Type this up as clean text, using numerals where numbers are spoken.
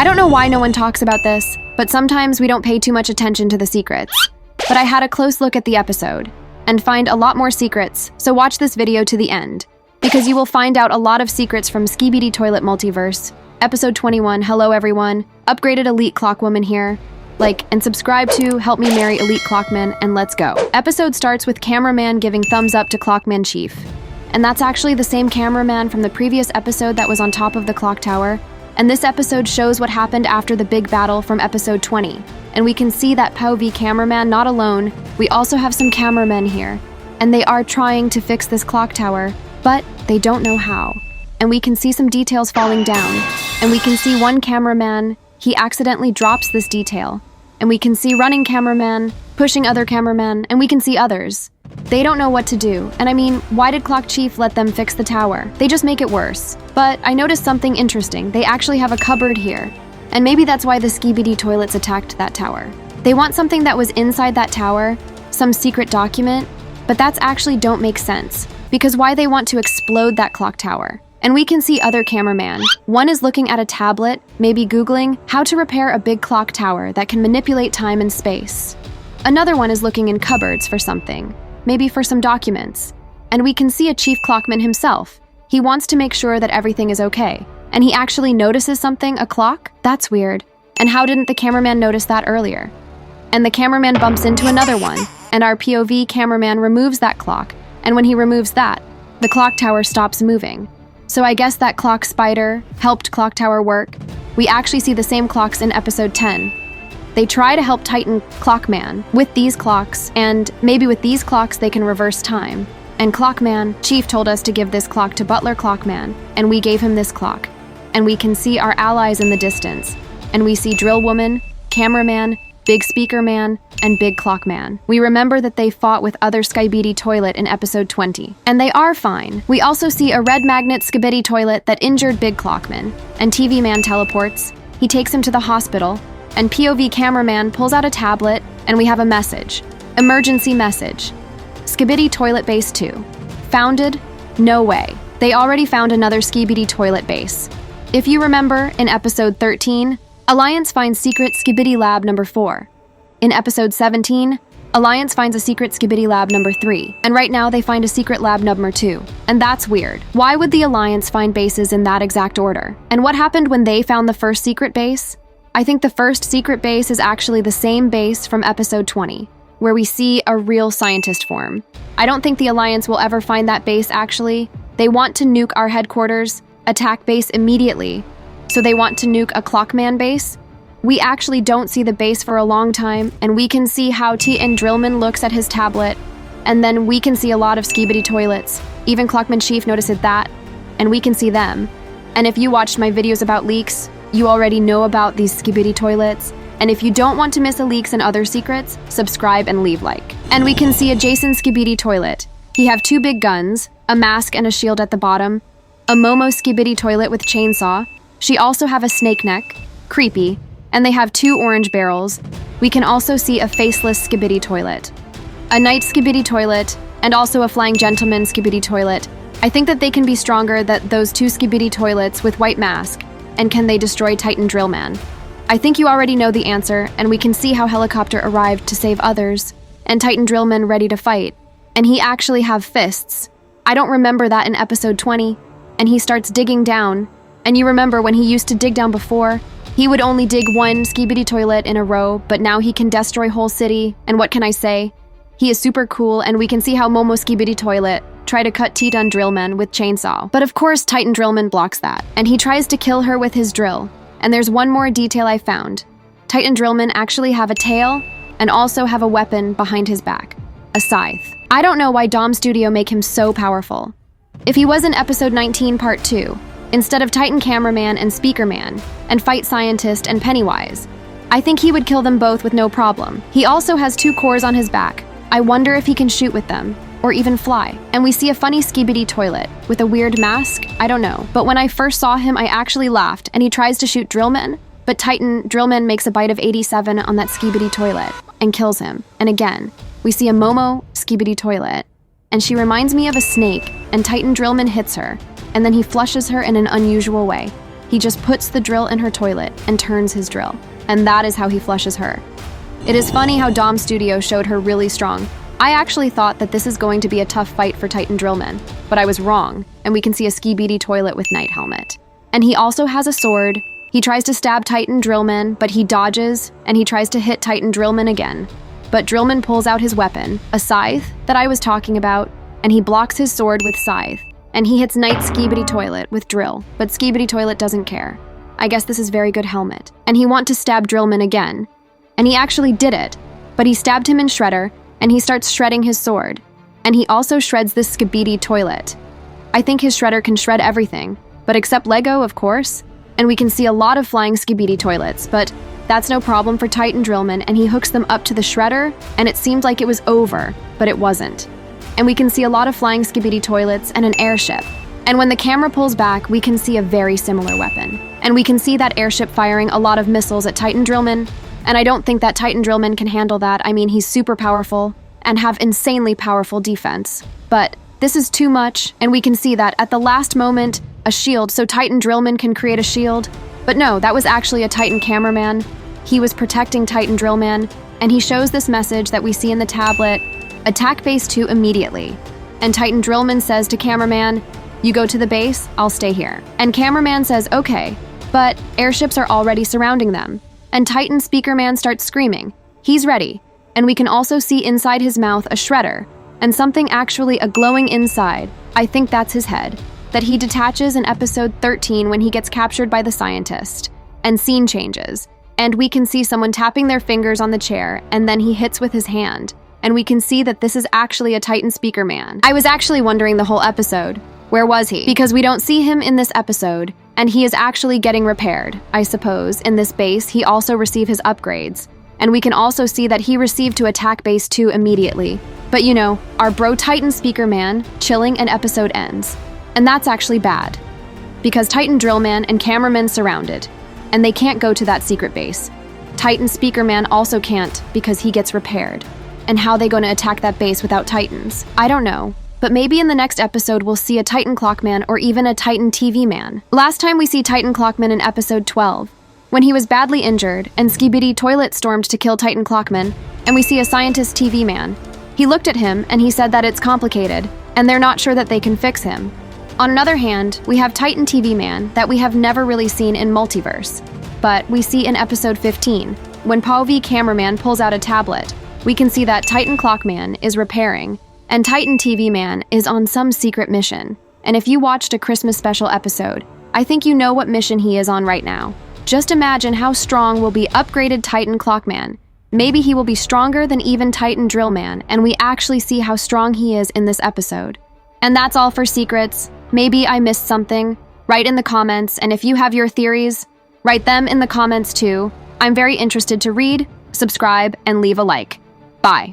I don't know why no one talks about this, but sometimes we don't pay too much attention to the secrets. But I had a close look at the episode and find a lot more secrets, so watch this video to the end, because you will find out a lot of secrets from SKIBIDI Toilet Multiverse. Episode 21, hello everyone, upgraded elite clockwoman here. Like and subscribe to help me marry elite clockman, and let's go. Episode starts with cameraman giving thumbs up to clockman chief. And that's actually the same cameraman from the previous episode that was on top of the clock tower. And this episode shows what happened after the big battle from episode 20. And we can see that POV cameraman not alone, we also have some cameramen here. And they are trying to fix this clock tower, but they don't know how. And we can see some details falling down. And we can see one cameraman, he accidentally drops this detail. And we can see running cameraman, pushing other cameraman, and we can see others. They don't know what to do, and I mean, why did Clock Chief let them fix the tower? They just make it worse. But I noticed something interesting. They actually have a cupboard here. And maybe that's why the SKIBIDI toilets attacked that tower. They want something that was inside that tower, some secret document, but that's actually don't make sense, because why they want to explode that clock tower? And we can see other cameraman. One is looking at a tablet, maybe Googling how to repair a big clock tower that can manipulate time and space. Another one is looking in cupboards for something, maybe for some documents. And we can see a chief clockman himself. He wants to make sure that everything is okay. And he actually notices something, a clock? That's weird. And how didn't the cameraman notice that earlier? And the cameraman bumps into another one, and our POV cameraman removes that clock. And when he removes that, the clock tower stops moving. So I guess that clock spider helped clock tower work. We actually see the same clocks in episode 10. They try to help Titan Clockman with these clocks, and maybe with these clocks they can reverse time. And Clockman, Chief told us to give this clock to Butler Clockman, and we gave him this clock. And we can see our allies in the distance. And we see Drill Woman, Cameraman, Big Speaker Man, and Big Clock Man. We remember that they fought with other SKIBIDI toilet in episode 20. And they are fine. We also see a red magnet SKIBIDI toilet that injured Big Clockman. And TV Man teleports. He takes him to the hospital. And POV cameraman pulls out a tablet, and we have a message. Emergency message. SKIBIDI Toilet Base 2. Founded? No way. They already found another SKIBIDI toilet base. If you remember, in episode 13, Alliance finds secret SKIBIDI lab number 4. In episode 17, Alliance finds a secret SKIBIDI lab number 3. And right now they find a secret lab number 2. And that's weird. Why would the Alliance find bases in that exact order? And what happened when they found the first secret base? I think the first secret base is actually the same base from episode 20, where we see a real scientist form. I don't think the Alliance will ever find that base actually. They want to nuke our headquarters, attack base immediately. So they want to nuke a Clockman base. We actually don't see the base for a long time, and we can see how TITAN Drillman looks at his tablet, and then we can see a lot of SKIBIDI toilets. Even Clockman Chief notices that, and we can see them. And if you watched my videos about leaks, you already know about these SKIBIDI toilets. And if you don't want to miss the leaks and other secrets, subscribe and leave like. And we can see a Jason SKIBIDI toilet. He have 2 big guns, a mask and a shield at the bottom, a Momo SKIBIDI toilet with chainsaw. She also have a snake neck, creepy, and they have 2 orange barrels. We can also see a faceless SKIBIDI toilet, a knight SKIBIDI toilet, and also a flying gentleman SKIBIDI toilet. I think that they can be stronger than those 2 SKIBIDI toilets with white mask, and can they destroy Titan Drillman? I think you already know the answer, and we can see how helicopter arrived to save others, and Titan Drillman ready to fight. And he actually have fists. I don't remember that in episode 20, and he starts digging down. And you remember when he used to dig down before, he would only dig 1 SKIBIDI toilet in a row, but now he can destroy whole city, and what can I say? He is super cool, and we can see how Momo SKIBIDI toilet try to cut Titan Drillman with chainsaw. But of course, Titan Drillman blocks that, and he tries to kill her with his drill. And there's one more detail I found. Titan Drillman actually have a tail, and also have a weapon behind his back, a scythe. I don't know why Dom Studio make him so powerful. If he was in episode 19 part 2, instead of Titan Cameraman and Speaker Man, and Fight Scientist and Pennywise, I think he would kill them both with no problem. He also has 2 cores on his back. I wonder if he can shoot with them, or even fly. And we see a funny SKIBIDI toilet with a weird mask. I don't know. But when I first saw him, I actually laughed, and he tries to shoot Drillman, but Titan Drillman makes a bite of 87 on that SKIBIDI toilet and kills him. And again, we see a Momo SKIBIDI toilet, and she reminds me of a snake, and Titan Drillman hits her, and then he flushes her in an unusual way. He just puts the drill in her toilet and turns his drill. And that is how he flushes her. It is funny how Dom Studio showed her really strong. I actually thought that this is going to be a tough fight for Titan Drillman, but I was wrong, and we can see a SKIBIDI toilet with Night Helmet. And he also has a sword. He tries to stab Titan Drillman, but he dodges, and he tries to hit Titan Drillman again. But Drillman pulls out his weapon, a scythe that I was talking about, and he blocks his sword with scythe. And he hits Night SKIBIDI Toilet with drill, but SKIBIDI Toilet doesn't care. I guess this is very good helmet. And he wants to stab Drillman again. And he actually did it, but he stabbed him in Shredder, and he starts shredding his sword. And he also shreds this SKIBIDI Toilet. I think his Shredder can shred everything, but except Lego, of course. And we can see a lot of flying SKIBIDI Toilets, but that's no problem for Titan Drillman, and he hooks them up to the Shredder, and it seemed like it was over, but it wasn't. And we can see a lot of flying SKIBIDI Toilets and an airship. And when the camera pulls back, we can see a very similar weapon. And we can see that airship firing a lot of missiles at Titan Drillman, and I don't think that Titan Drillman can handle that. I mean, he's super powerful and have insanely powerful defense. But this is too much, and we can see that at the last moment, a shield, so Titan Drillman can create a shield. But no, that was actually a Titan cameraman. He was protecting Titan Drillman, and he shows this message that we see in the tablet, attack base 2 immediately. And Titan Drillman says to cameraman, you go to the base, I'll stay here. And cameraman says, okay, but airships are already surrounding them. And Titan Speakerman starts screaming. He's ready. And we can also see inside his mouth a shredder, and something actually a glowing inside. I think that's his head. That he detaches in episode 13 when he gets captured by the scientist. And scene changes. And we can see someone tapping their fingers on the chair, and then he hits with his hand. And we can see that this is actually a Titan Speakerman. I was actually wondering the whole episode, where was he? Because we don't see him in this episode, and he is actually getting repaired, I suppose. In this base, he also received his upgrades. And we can also see that he received to attack base 2 immediately. But you know, our bro Titan Speakerman chilling and episode ends. And that's actually bad. Because Titan Drillman and cameraman surrounded, and they can't go to that secret base. Titan Speakerman also can't because he gets repaired. And how they gonna attack that base without Titans? I don't know. But maybe in the next episode we'll see a Titan Clockman or even a Titan TV Man. Last time we see Titan Clockman in episode 12, when he was badly injured and SKIBIDI Toilet stormed to kill Titan Clockman, and we see a scientist TV Man. He looked at him and he said that it's complicated, and they're not sure that they can fix him. On another hand, we have Titan TV Man that we have never really seen in Multiverse. But we see in episode 15, when POV cameraman pulls out a tablet, we can see that Titan Clockman is repairing, and Titan TV Man is on some secret mission. And if you watched a Christmas special episode, I think you know what mission he is on right now. Just imagine how strong will be upgraded Titan Clockman. Maybe he will be stronger than even Titan Drillman, and we actually see how strong he is in this episode. And that's all for secrets. Maybe I missed something. Write in the comments, and if you have your theories, write them in the comments too. I'm very interested to read, subscribe, and leave a like. Bye.